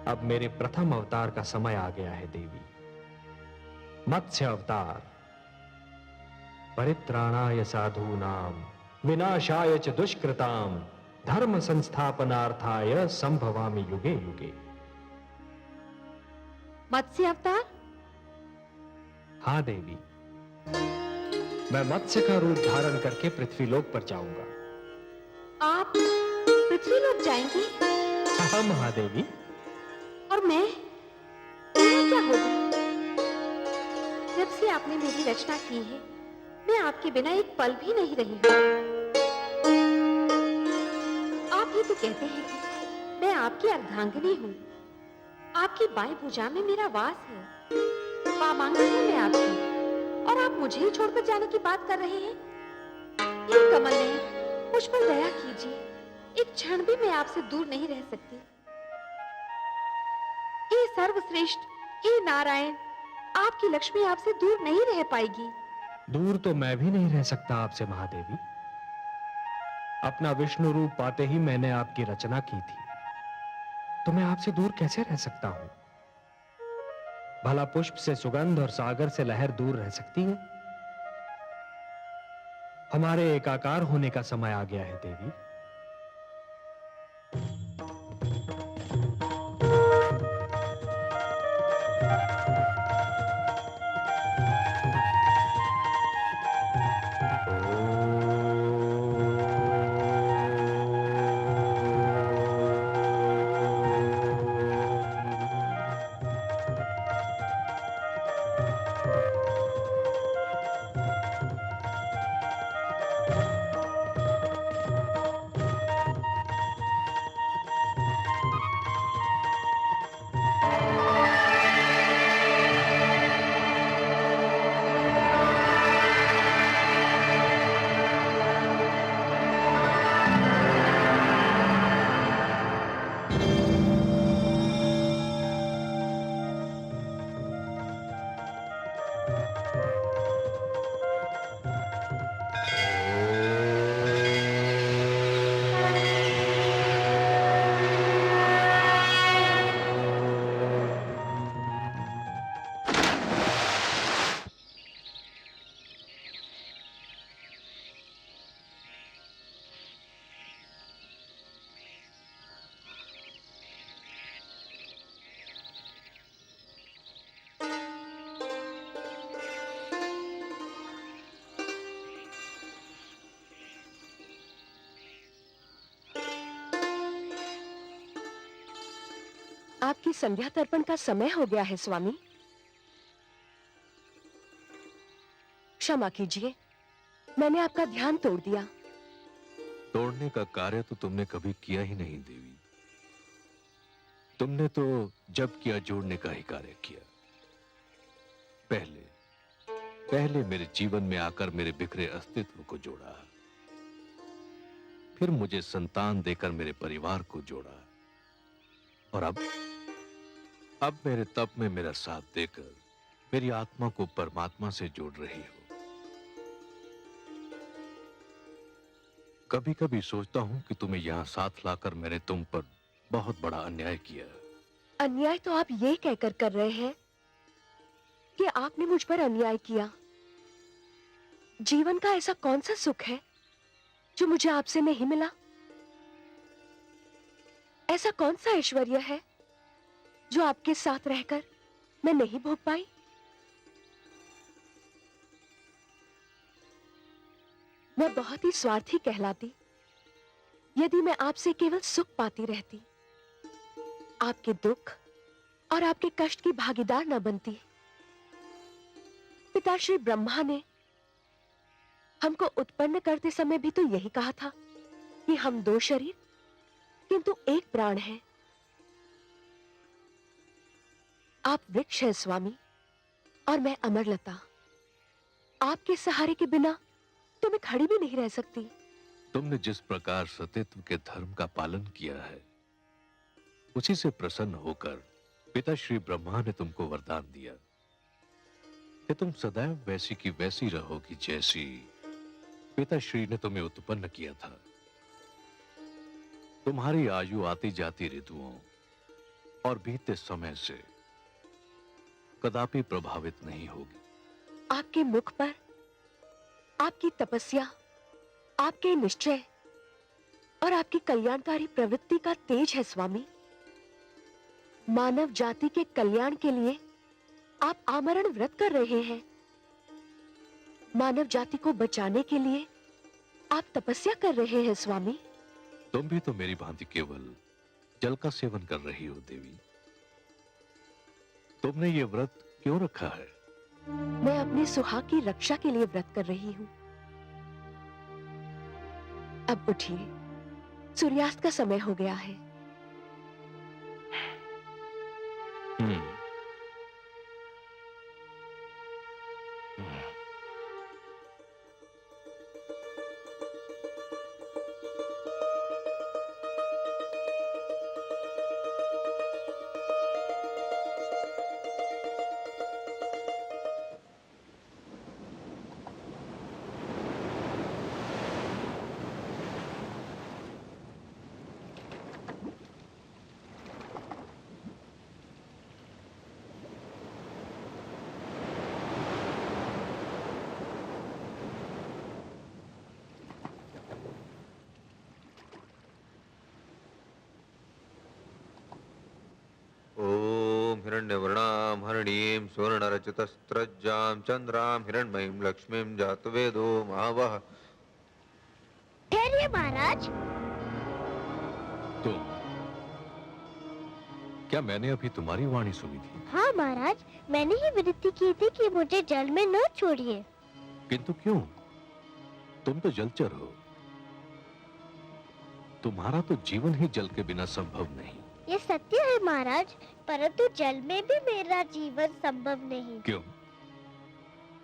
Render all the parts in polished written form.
अब मेरे प्रथम अवतार का समय आ गया है देवी। मत्स्य अवतार। परित्राणाय साधूनां विनाशाय च दुष्कृतां धर्म संस्थापनार्थाय संभवामि युगे युगे। मत्स्य अवतार? हाँ देवी, मैं मत्स्य का रूप धारण करके पृथ्वीलोक पर जाऊंगा। आप पृथ्वीलोक जाएंगे? हाँ महादेवी। और मैं क्या होगा? जब से आपने मेरी रचना की है, मैं आपके बिना एक पल भी नहीं रही हूं। आप ही तो कहते हैं कि मैं आपकी अर्धांगिनी हूं। आपकी बाएं भुजा में मेरा वास है, वामांगनी हूं मैं आपकी, और आप मुझे ही छोड़कर जाने की बात कर रहे हैं। हे कमल नयन, मुझ पर दया कीजिए। एक क्षण भी मैं आपसे दूर नहीं रह सकती। हे सर्वश्रेष्ठ, हे नारायण, आपकी लक्ष्मी आपसे दूर नहीं रह पाएगी। दूर तो मैं भी नहीं रह सकता आपसे महादेवी। अपना विष्णु रूप पाते ही मैंने आपकी रचना की थी, तो मैं आपसे दूर कैसे रह सकता हूं? भला पुष्प से सुगंध और सागर से लहर दूर रह सकती है? हमारे एकाकार होने का समय आ गया है देवी। आपकी संध्या तर्पण का समय हो गया है स्वामी। क्षमा कीजिए, मैंने आपका ध्यान तोड़ दिया। तोड़ने का कार्य तो तुमने कभी किया ही नहीं देवी। तुमने तो जब किया जोड़ने का ही कार्य किया। पहले मेरे जीवन में आकर मेरे बिखरे अस्तित्व को जोड़ा, फिर मुझे संतान देकर मेरे परिवार को जोड़ा, और अब मेरे तप में मेरा साथ देकर मेरी आत्मा को परमात्मा से जोड़ रही हो। कभी कभी सोचता हूं कि तुम्हें यहां साथ लाकर मैंने तुम पर बहुत बड़ा अन्याय किया। अन्याय तो आप ये कहकर कर रहे हैं कि आपने मुझ पर अन्याय किया। जीवन का ऐसा कौन सा सुख है जो मुझे आपसे नहीं मिला? ऐसा कौन सा ऐश्वर्य है जो आपके साथ रहकर मैं नहीं भोग पाई? मैं बहुत ही स्वार्थी कहलाती यदि मैं आपसे केवल सुख पाती रहती, आपके दुख और आपके कष्ट की भागीदार न बनती। पिता श्री ब्रह्मा ने हमको उत्पन्न करते समय भी तो यही कहा था कि हम दो शरीर किंतु एक प्राण है। आप वृक्ष हैं स्वामी और मैं अमरलता। आपके सहारे के बिना तो मैं खड़ी भी नहीं रह सकती। तुमने जिस प्रकार सतीत्व के धर्म का पालन किया है, उसी से प्रसन्न होकर पिता श्री ब्रह्मा ने तुमको वरदान दिया कि तुम सदैव वैसी की वैसी रहोगी जैसी पिता श्री ने तुम्हें उत्पन्न किया था। तुम्हारी आयु आती जाती ऋतुओं और बीते समय से कदापि प्रभावित नहीं होगी। आपके मुख पर आपकी तपस्या, आपके निश्चय और आपकी कल्याणकारी प्रवृत्ति का तेज है स्वामी। मानव जाति के कल्याण के लिए आप आमरण व्रत कर रहे हैं। मानव जाति को बचाने के लिए आप तपस्या कर रहे हैं स्वामी। तुम भी तो मेरी भांति केवल जल का सेवन कर रही हो देवी। तुमने ये व्रत क्यों रखा है? मैं अपने सुहाग की रक्षा के लिए व्रत कर रही हूं। अब उठिए, सूर्यास्त का समय हो गया है। ओम हिरण्यवर्णां हरिणीं सुवर्णरचितस्रज्जां चंद्रां हिरण्मयीं लक्ष्मीं जातवेदो महावः। ठहरिए महाराज। तुम, क्या मैंने अभी तुम्हारी वाणी सुनी थी? हाँ महाराज, मैंने ही विनती की थी कि मुझे जल में न छोड़िए। किंतु क्यों? तुम तो जलचर हो। तुम्हारा तो जीवन ही जल के बिना संभव नहीं। ये सत्य है महाराज, परंतु जल में भी मेरा जीवन संभव नहीं। क्यों?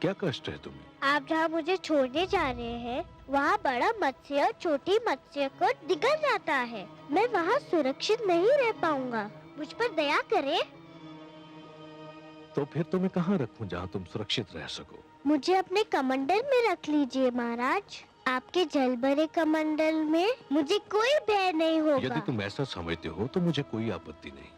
क्या कष्ट है तुम्हें? आप जहाँ मुझे छोड़ने जा रहे हैं, वहाँ बड़ा मत्स्य और छोटी मत्स्य को निकल जाता है। मैं वहाँ सुरक्षित नहीं रह पाऊंगा। मुझ पर दया करें। तो फिर तुम्हें कहाँ रखूं जहाँ तुम सुरक्षित रह सको? मुझे अपने कमंडल में रख लीजिए महाराज। आपके जल भरे कमंडल में मुझे कोई भय नहीं होगा। यदि तुम ऐसा समझते हो तो मुझे कोई आपत्ति नहीं।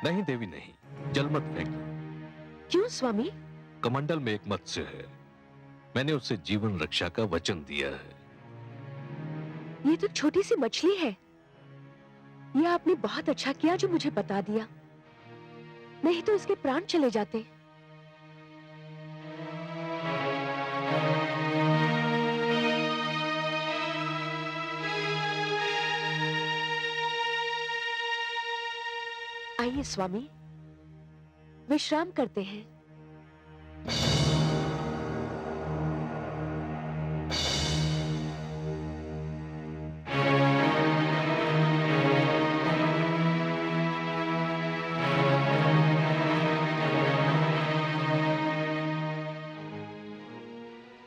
नहीं देवी नहीं, जल मत फेंकना। क्यों स्वामी? कमंडल में एक मत्स्य है। मैंने उससे जीवन रक्षा का वचन दिया है। ये तो छोटी सी मछली है। ये आपने बहुत अच्छा किया जो मुझे बता दिया, नहीं तो इसके प्राण चले जाते। आइए स्वामी, विश्राम करते हैं।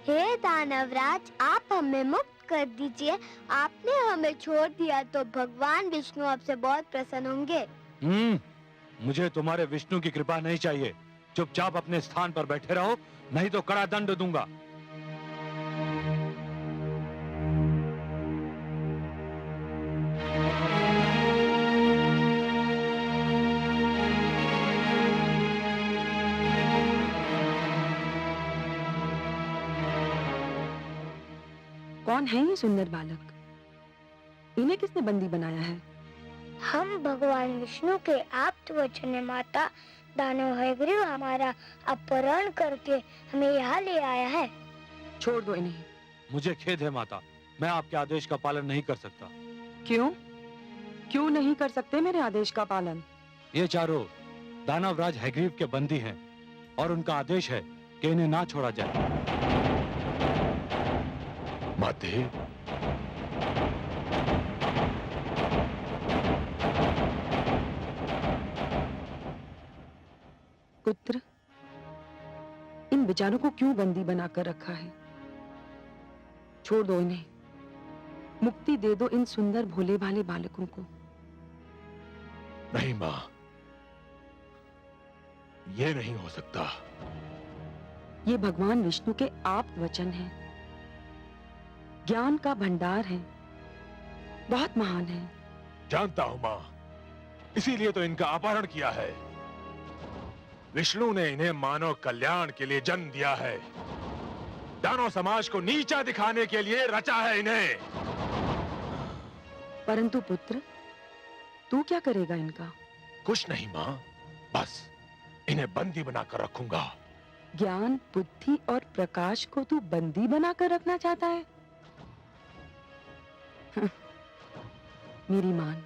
हे दानवराज, आप हमें मुक्त कर दीजिए। आपने हमें छोड़ दिया तो भगवान विष्णु आपसे बहुत प्रसन्न होंगे। मुझे तुम्हारे विष्णु की कृपा नहीं चाहिए। चुपचाप अपने स्थान पर बैठे रहो, नहीं तो कड़ा दंड दूंगा। कौन है ये सुंदर बालक? इन्हें किसने बंदी बनाया है? हम भगवान विष्णु के आप्त वचन माता दानव हैग्रीव हमारा अपहरण करके हमें यहाँ ले आया है। छोड़ दो इन्हें। मुझे खेद है माता, मैं आपके आदेश का पालन नहीं कर सकता। क्यों? क्यों नहीं कर सकते मेरे आदेश का पालन? ये चारों दानवराज हैग्रीव के बंदी हैं और उनका आदेश है कि इन्हें ना छोड़ा जाए। माते, पुत्र, इन बेचारों को क्यों बंदी बनाकर रखा है? छोड़ दो इन्हें, मुक्ति दे दो इन सुंदर भोले भाले बालकों को। नहीं मां, ये नहीं हो सकता। ये भगवान विष्णु के आप्त वचन हैं, ज्ञान का भंडार है, बहुत महान है। जानता हूं मां, इसीलिए तो इनका अपहरण किया है। विष्णु ने इन्हें मानव कल्याण के लिए जन्म दिया है, दानव समाज को नीचा दिखाने के लिए रचा है इन्हें। परंतु पुत्र, तू क्या करेगा इनका? कुछ नहीं मां, बस इन्हें बंदी बनाकर रखूंगा। ज्ञान, बुद्धि और प्रकाश को तू बंदी बनाकर रखना चाहता है? मेरी मान,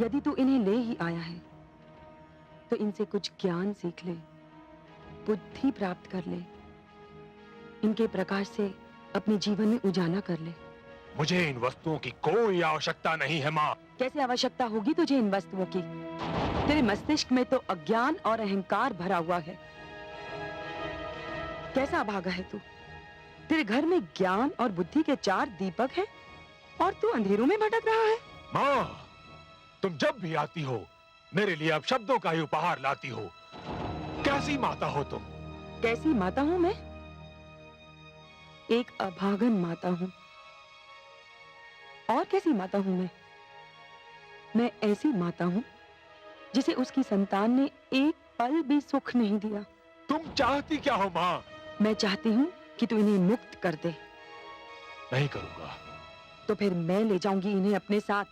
यदि तू इन्हें ले ही आया है तो इनसे कुछ ज्ञान सीख ले, बुद्धि प्राप्त कर ले, इनके प्रकाश से अपने जीवन में उजाला कर ले। मुझे इन वस्तुओं की कोई आवश्यकता नहीं है मां। कैसे आवश्यकता होगी तुझे इन वस्तुओं की? तेरे मस्तिष्क में तो अज्ञान और अहंकार भरा हुआ है। कैसा अभागा है तू? तेरे घर में ज्ञान और बुद्धि के 4 दीपक हैं और तू अंधेरों में भटक रहा है। मां, तुम जब भी आती हो मेरे लिए अब शब्दों का ही उपहार लाती हो। कैसी माता हो तुम? कैसी माता हूं मैं? एक अभागन माता हूं। और कैसी माता हूं मैं? मैं ऐसी माता हूं जिसे उसकी संतान ने एक पल भी सुख नहीं दिया। तुम चाहती क्या हो मां? मैं चाहती हूं कि तू इन्हें मुक्त कर दे। नहीं करूंगा। तो फिर मैं ले जाऊंगी इन्हें अपने साथ।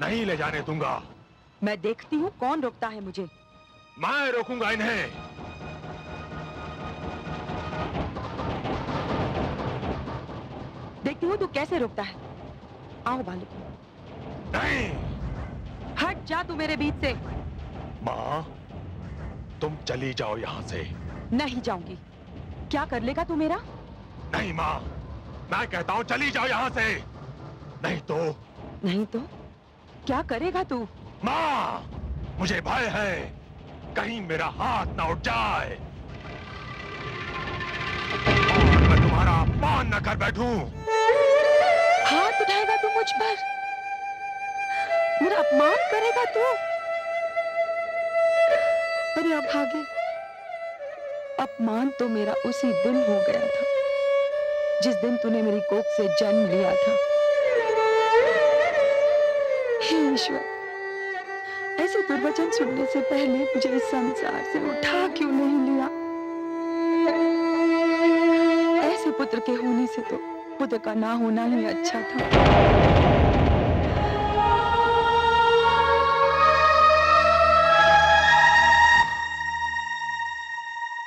नहीं ले जाने दूंगा। मैं देखती हूँ कौन रोकता है मुझे। मैं रोकूंगा इन्हें। देखती हूँ तू कैसे रोकता है। आओ बालक। नहीं। हट जा तू मेरे बीच से। माँ, तुम चली जाओ यहाँ से। नहीं जाऊंगी। क्या कर लेगा तू मेरा? नहीं माँ, मैं कहता हूँ चली जाओ यहाँ से। नहीं तो। नहीं तो क्या करेगा तू? माँ, मुझे भय है कहीं मेरा हाथ ना उठ जाए और मैं तुम्हारा अपमान न कर बैठूं। हाथ उठाएगा तू मुझ पर? मेरा अपमान करेगा तू? अरे अभागे, अपमान तो मेरा उसी दिन हो गया था जिस दिन तूने मेरी कोख से जन्म लिया था। हे ईश्वर, ऐसे दुर्वचन सुनने से पहले मुझे इस संसार से उठा क्यों नहीं लिया? ऐसे पुत्र के होने से तो पुत्र का ना होना ही अच्छा था।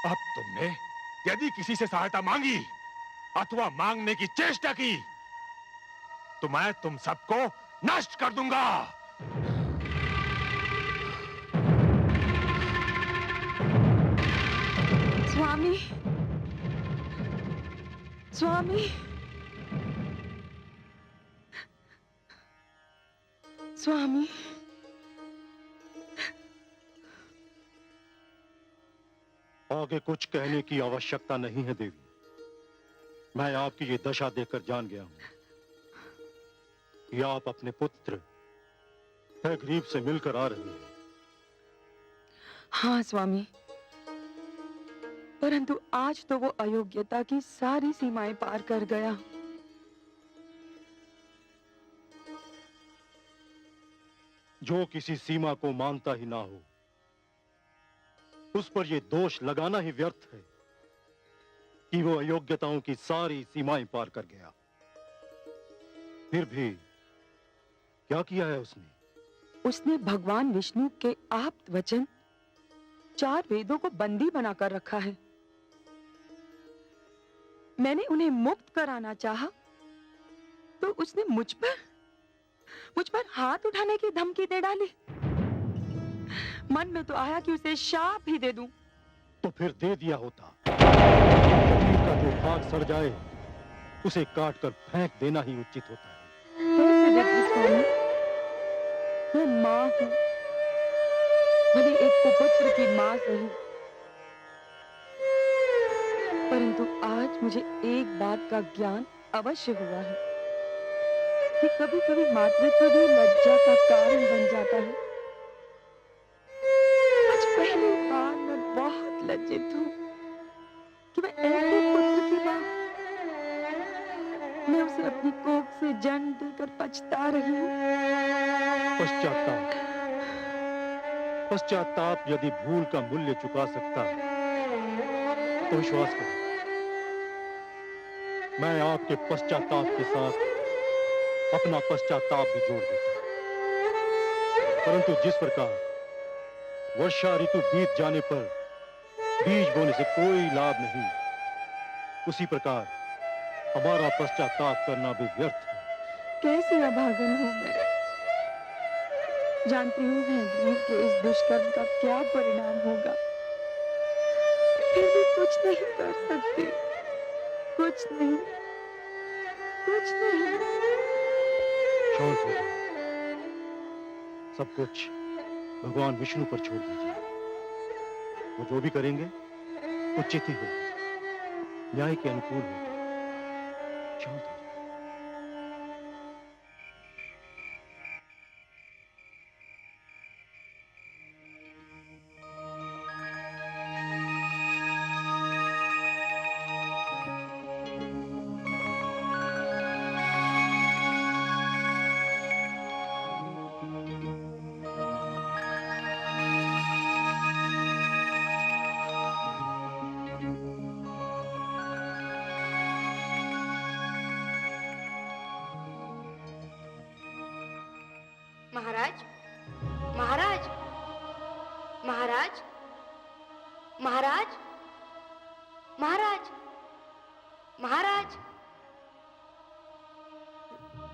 अब तुमने यदि किसी से सहायता मांगी अथवा मांगने की चेष्टा की तो मैं तुम सबको नष्ट कर दूंगा। स्वामी, स्वामी, स्वामी, आगे कुछ कहने की आवश्यकता नहीं है देवी। मैं आपकी ये दशा देखकर जान गया हूं कि आप अपने पुत्र हैग्रीव से मिलकर आ रहे हैं। हाँ स्वामी, परंतु आज तो वो अयोग्यता की सारी सीमाएं पार कर गया। जो किसी सीमा को मानता ही ना हो उस पर यह दोष लगाना ही व्यर्थ है कि वो अयोग्यताओं की सारी सीमाएं पार कर गया। फिर भी क्या किया है उसने? उसने भगवान विष्णु के आप्त वचन 4 वेदों को बंदी बनाकर रखा है। मैंने उन्हें मुक्त कराना चाहा तो उसने मुझ पर हाथ उठाने की धमकी दे डाली। मन में तो आया कि उसे शाप ही दे दूं। तो फिर दे दिया होता। शरीर का जो भाग सड़ जाए उसे काट कर फेंक देना ही उचित होता है। कैसे देती स्वामी? मैं माँ हूँ, भले एक कुपुत्र की माँ सही, परंतु आज मुझे एक बात का ज्ञान अवश्य हुआ है कि कभी-कभी मातृत्व भी लज्जा का कारण बन जाता है। आज पहली बार मैं बहुत लज्जित हूँ कि मैं ऐसे पुत्र की माँ, मैं उसे अपनी कोख से जन्म देकर पछता रही हूँ। पश्चाताप यदि भूल का मूल्य चुका सकता है तो विश्वास करो, मैं आपके पश्चाताप के साथ अपना पश्चाताप भी जोड़ देता हूं। परंतु जिस प्रकार वर्षा ऋतु बीत जाने पर बीज बोने से कोई लाभ नहीं, उसी प्रकार हमारा पश्चाताप करना भी व्यर्थ है। कैसी अभागन हूँ मैं। जानती हूँ मैं के इस दुष्कर्म का क्या परिणाम होगा, फिर भी कुछ नहीं कर सकती। कुछ नहीं। शांत हो जाओ। सब कुछ भगवान विष्णु पर छोड़ दीजिए। वो जो भी करेंगे उचित ही होगा, न्याय के अनुकूल होगा। शांत हो जाओ। महाराज, महाराज, महाराज, महाराज, महाराज, महाराज,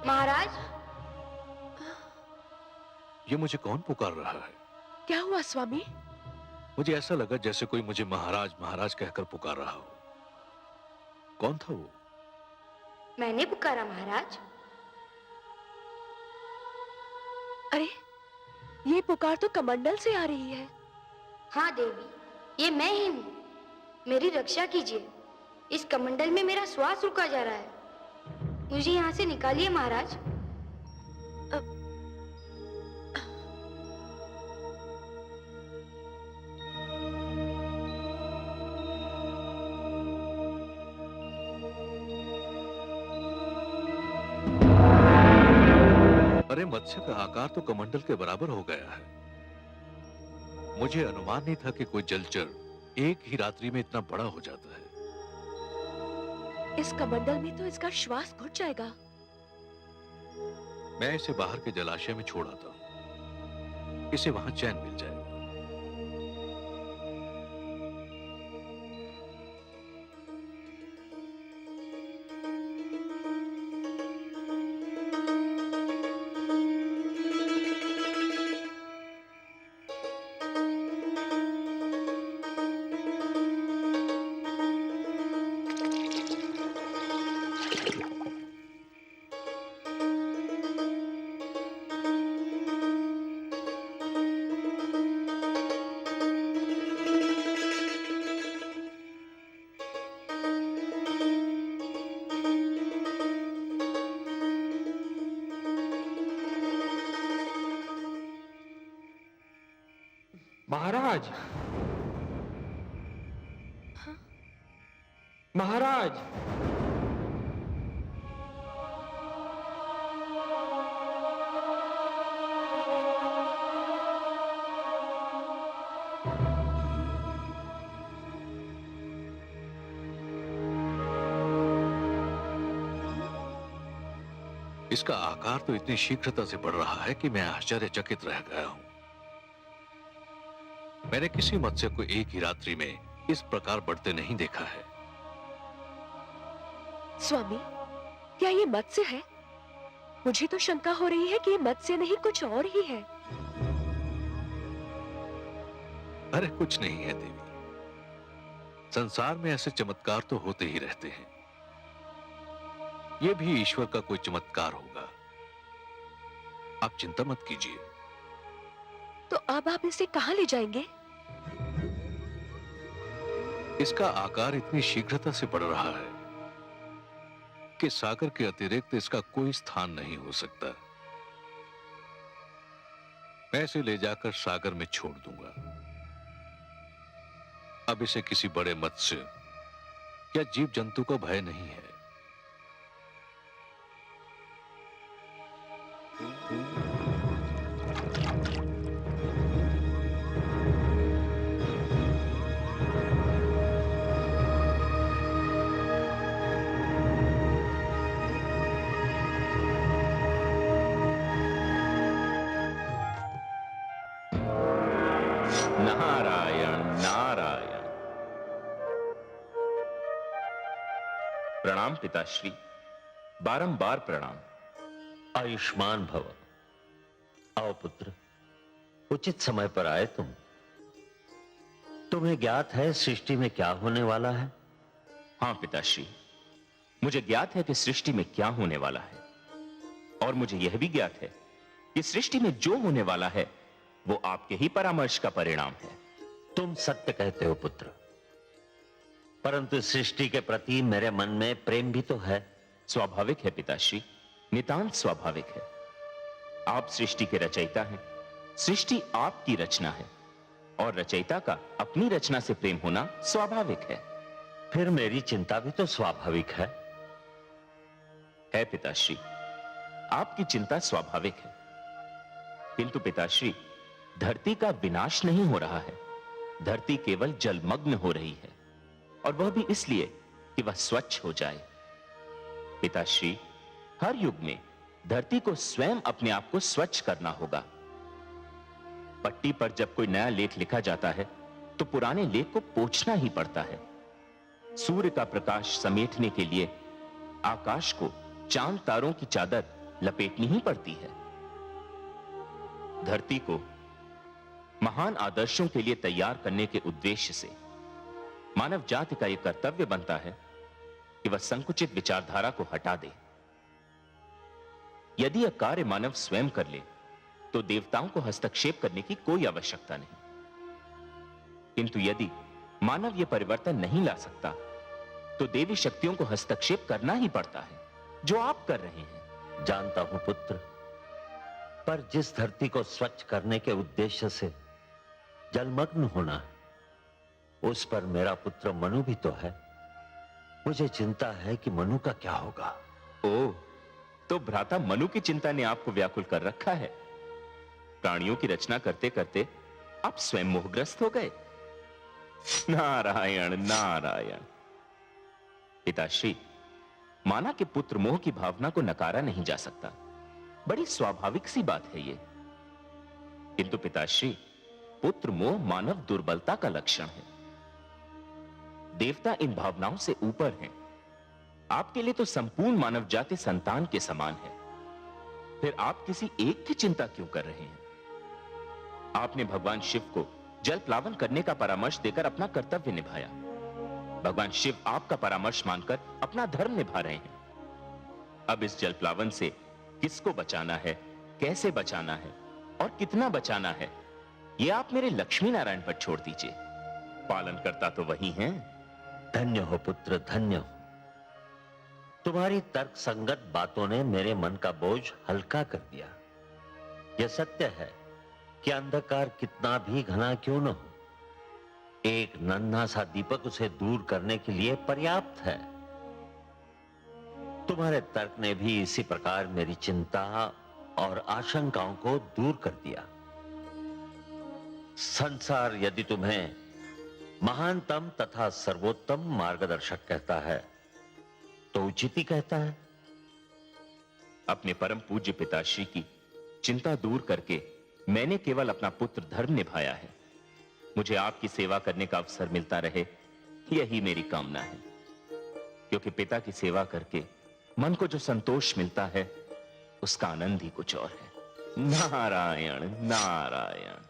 महाराज। ये मुझे कौन पुकार रहा है? क्या हुआ स्वामी? मुझे ऐसा लगा जैसे कोई मुझे महाराज महाराज कहकर पुकार रहा हो। कौन था वो? मैंने पुकारा महाराज। अरे, ये पुकार तो कमंडल से आ रही है। हाँ देवी, ये मैं ही हूँ। मेरी रक्षा कीजिए। इस कमंडल में मेरा श्वास रुका जा रहा है। मुझे यहाँ से निकालिए महाराज। अरे, मत्स्य का आकार तो कमंडल के बराबर हो गया है। मुझे अनुमान नहीं था कि कोई जलचर एक ही रात्रि में इतना बड़ा हो जाता है। इस कमंडल में तो इसका श्वास घुट जाएगा। मैं इसे बाहर के जलाशय में छोड़ आता हूं, इसे वहां चैन मिल जाएगा। महाराज, महाराज, इसका आकार तो इतनी शीघ्रता से बढ़ रहा है कि मैं आश्चर्यचकित रह गया हूं। मैंने किसी मत्स्य को एक ही रात्रि में इस प्रकार बढ़ते नहीं देखा है। स्वामी, क्या ये मत्स्य है? मुझे तो शंका हो रही है कि ये मत्स्य नहीं कुछ और ही है। अरे कुछ नहीं है देवी, संसार में ऐसे चमत्कार तो होते ही रहते हैं। यह भी ईश्वर का कोई चमत्कार होगा। आप चिंता मत कीजिए। तो अब आप इसे कहां ले जाएंगे? इसका आकार इतनी शीघ्रता से बढ़ रहा है कि सागर के अतिरिक्त इसका कोई स्थान नहीं हो सकता। मैं इसे ले जाकर सागर में छोड़ दूंगा। अब इसे किसी बड़े मत्स्य या जीव जंतु का भय नहीं है। नारायण नारायण। प्रणाम पिताश्री, बारंबार प्रणाम। आयुष्मान भव। आओ पुत्र, उचित समय पर आए तुम। तुम्हें ज्ञात है सृष्टि में क्या होने वाला है? हाँ पिताश्री, मुझे ज्ञात है कि सृष्टि में क्या होने वाला है, और मुझे यह भी ज्ञात है कि सृष्टि में जो होने वाला है वो आपके ही परामर्श का परिणाम है। तुम सत्य कहते हो पुत्र, परंतु सृष्टि के प्रति मेरे मन में प्रेम भी तो है। स्वाभाविक है पिताश्री, नितांत स्वाभाविक है। आप सृष्टि के रचयिता हैं, सृष्टि आपकी रचना है, और रचयिता का अपनी रचना से प्रेम होना स्वाभाविक है। फिर मेरी चिंता भी तो स्वाभाविक है। पिताश्री, आपकी चिंता स्वाभाविक है, किंतु पिताश्री धरती का विनाश नहीं हो रहा है। धरती केवल जलमग्न हो रही है, और वह भी इसलिए कि वह स्वच्छ हो जाए। पिताश्री, हर युग में धरती को स्वयं अपने आप को स्वच्छ करना होगा। पट्टी पर जब कोई नया लेख लिखा जाता है तो पुराने लेख को पोंछना ही पड़ता है। सूर्य का प्रकाश समेटने के लिए आकाश को चांद तारों की चादर लपेटनी ही पड़ती है। धरती को महान आदर्शों के लिए तैयार करने के उद्देश्य से मानव जाति का यह कर्तव्य बनता है कि वह संकुचित विचारधारा को हटा दे। यदि यह कार्य मानव स्वयं कर ले तो देवताओं को हस्तक्षेप करने की कोई आवश्यकता नहीं, किंतु यदि मानव यह परिवर्तन नहीं ला सकता तो देवी शक्तियों को हस्तक्षेप करना ही पड़ता है, जो आप कर रहे हैं। जानता हूं पुत्र, पर जिस धरती को स्वच्छ करने के उद्देश्य से जलमग्न होना है, उस पर मेरा पुत्र मनु भी तो है। मुझे चिंता है कि मनु का क्या होगा। ओह, तो भ्राता मनु की चिंता ने आपको व्याकुल कर रखा है। प्राणियों की रचना करते करते आप स्वयं मोहग्रस्त हो गए। नारायण नारायण। पिताश्री, माना कि पुत्र मोह की भावना को नकारा नहीं जा सकता, बड़ी स्वाभाविक सी बात है ये। किंतु पिताश्री, पुत्र मोह मानव दुर्बलता का लक्षण है। देवता इन भावनाओं से ऊपर हैं। आपके लिए तो संपूर्ण मानव जाति संतान के समान है। फिर आप किसी एक की चिंता क्यों कर रहे हैं? आपने भगवान शिव को जल प्लावन करने का परामर्श देकर अपना कर्तव्य निभाया। भगवान शिव आपका परामर्श मानकर अपना धर्म निभा रहे हैं। अब इस जल प्लावन से किसको बचाना है, कैसे बचाना है और कितना बचाना है, यह आप मेरे लक्ष्मी नारायण पर छोड़ दीजिए। पालन करता तो वही हैं। धन्य हो पुत्र, धन्य हो। तुम्हारी तर्क संगत बातों ने मेरे मन का बोझ हल्का कर दिया। यह सत्य है कि अंधकार कितना भी घना क्यों न हो, एक नन्हा सा दीपक उसे दूर करने के लिए पर्याप्त है। तुम्हारे तर्क ने भी इसी प्रकार मेरी चिंता और आशंकाओं को दूर कर दिया। संसार यदि तुम्हें महानतम तथा सर्वोत्तम मार्गदर्शक कहता है तो उचित ही कहता है। अपने परम पूज्य पिताश्री की चिंता दूर करके मैंने केवल अपना पुत्र धर्म निभाया है। मुझे आपकी सेवा करने का अवसर मिलता रहे, यही मेरी कामना है। क्योंकि पिता की सेवा करके मन को जो संतोष मिलता है, उसका आनंद ही कुछ और है। नारायण नारायण।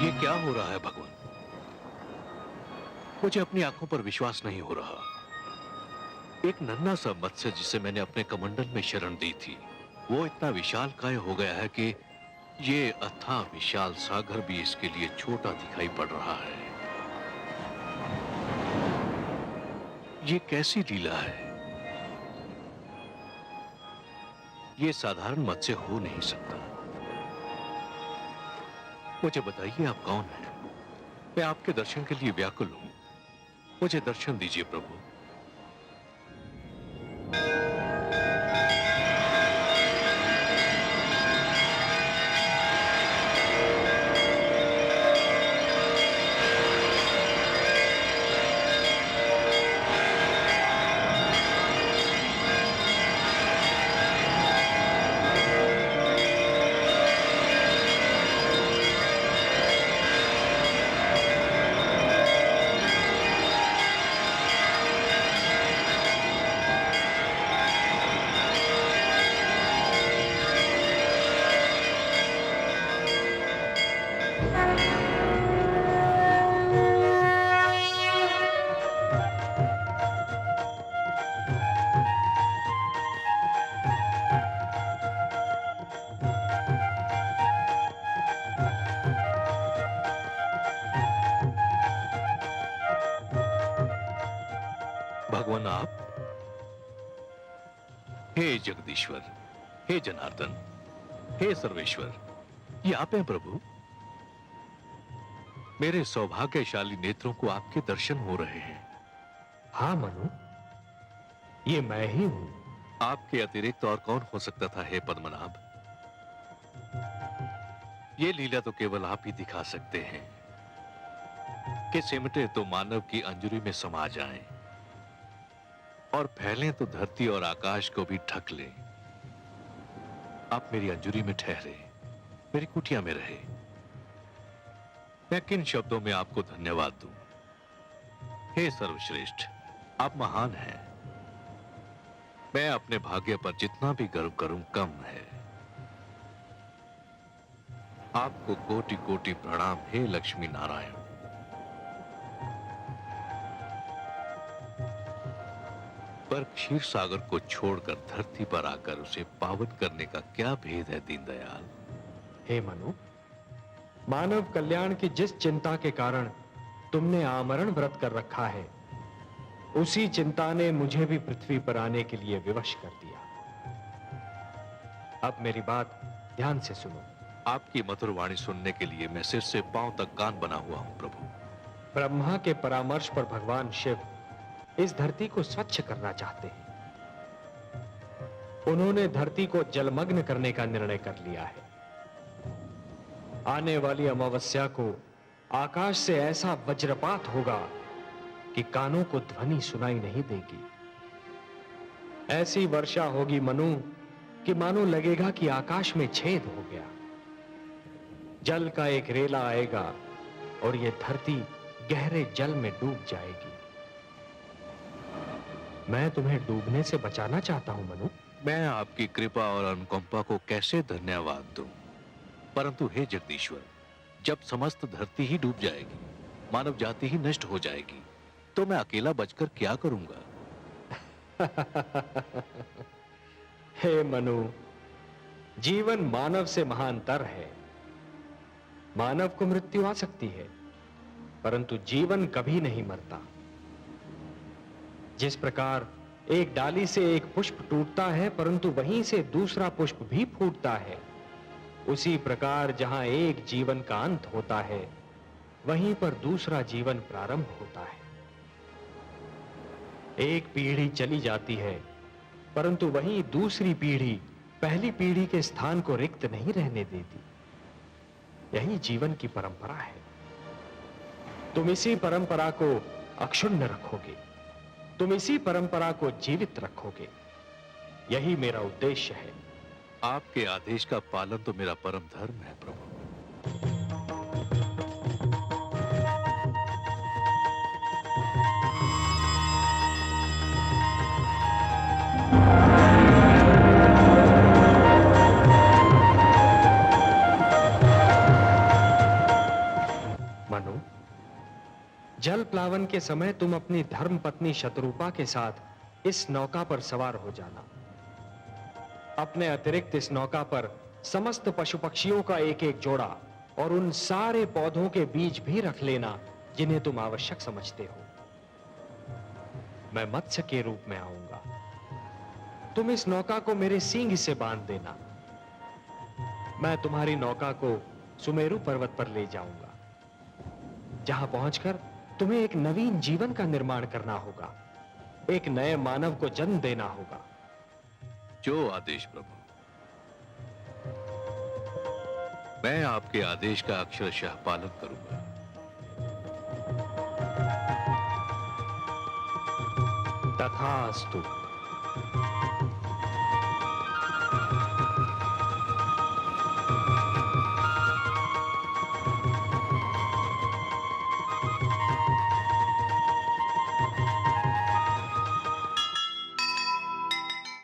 ये क्या हो रहा है भगवान? मुझे अपनी आंखों पर विश्वास नहीं हो रहा। एक नन्हा सा मत्स्य जिसे मैंने अपने कमंडल में शरण दी थी, वो इतना विशालकाय हो गया है कि ये अथाह विशाल सागर भी इसके लिए छोटा दिखाई पड़ रहा है। ये कैसी लीला है? ये साधारण मत्स्य हो नहीं सकता। मुझे बताइए, आप कौन हैं? मैं आपके दर्शन के लिए व्याकुल हूं। मुझे दर्शन दीजिए प्रभु। भगवान आप? हे जगदीश्वर, हे जनार्दन, हे सर्वेश्वर, ये आप हैं प्रभु। मेरे सौभाग्यशाली नेत्रों को आपके दर्शन हो रहे हैं। हाँ मनु, ये मैं ही हूं। आपके अतिरिक्त और कौन हो सकता था हे पद्मनाभ? ये लीला तो केवल आप ही दिखा सकते हैं कि सिमटे तो मानव की अंजुरी में समा जाएं और फैलें तो धरती और आकाश को भी ढक लें। आप मेरी अंजुरी में ठहरे, मेरी कुटिया में रहे। मैं किन शब्दों में आपको धन्यवाद दूं? हे सर्वश्रेष्ठ, आप महान हैं। मैं अपने भाग्य पर जितना भी गर्व करूं कम है। आपको कोटि कोटि प्रणाम हे लक्ष्मी नारायण। पर क्षीर सागर को छोड़कर धरती पर आकर उसे पावन करने का क्या भेद है दीनदयाल? हे मनु, मानव कल्याण की जिस चिंता के कारण तुमने आमरण व्रत कर रखा है, उसी चिंता ने मुझे भी पृथ्वी पर आने के लिए विवश कर दिया। अब मेरी बात ध्यान से सुनो। आपकी मधुर वाणी सुनने के लिए मैं सिर से पांव तक कान बना हुआ हूं प्रभु। ब्रह्मा के परामर्श पर भगवान शिव इस धरती को स्वच्छ करना चाहते हैं। उन्होंने धरती को जलमग्न करने का निर्णय कर लिया है। आने वाली अमावस्या को आकाश से ऐसा वज्रपात होगा कि कानों को ध्वनि सुनाई नहीं देगी। ऐसी वर्षा होगी मनु कि मानो लगेगा कि आकाश में छेद हो गया। जल का एक रेला आएगा और यह धरती गहरे जल में डूब जाएगी। मैं तुम्हें डूबने से बचाना चाहता हूं मनु। मैं आपकी कृपा और अनुकंपा को कैसे धन्यवाद दूं? परंतु हे जगदीश्वर, जब समस्त धरती ही डूब जाएगी, मानव जाति ही नष्ट हो जाएगी, तो मैं अकेला बचकर क्या करूंगा? हे मनु, जीवन मानव से महानतर है। मानव को मृत्यु आ सकती है, परंतु जीवन कभी नहीं मरता। जिस प्रकार एक डाली से एक पुष्प टूटता है, परंतु वहीं से दूसरा पुष्प भी फूटता है, उसी प्रकार जहां एक जीवन का अंत होता है, वहीं पर दूसरा जीवन प्रारंभ होता है। एक पीढ़ी चली जाती है, परंतु वहीं दूसरी पीढ़ी पहली पीढ़ी के स्थान को रिक्त नहीं रहने देती। यही जीवन की परंपरा है। तुम इसी परंपरा को अक्षुण्ण रखोगे, तुम इसी परंपरा को जीवित रखोगे। यही मेरा उद्देश्य है। आपके आदेश का पालन तो मेरा परम धर्म है प्रभु। मनु, जल प्लावन के समय तुम अपनी धर्म पत्नी शत्रुपा के साथ इस नौका पर सवार हो जाना। अपने अतिरिक्त इस नौका पर समस्त पशु पक्षियों का एक एक जोड़ा और उन सारे पौधों के बीज भी रख लेना जिन्हें तुम आवश्यक समझते हो। मैं मत्स्य के रूप में आऊंगा। तुम इस नौका को मेरे सींग से बांध देना। मैं तुम्हारी नौका को सुमेरु पर्वत पर ले जाऊंगा, जहां पहुंचकर तुम्हें एक नवीन जीवन का निर्माण करना होगा, एक नए मानव को जन्म देना होगा। जो आदेश प्रभु। मैं आपके आदेश का अक्षरशः पालन करूंगा। तथास्तु।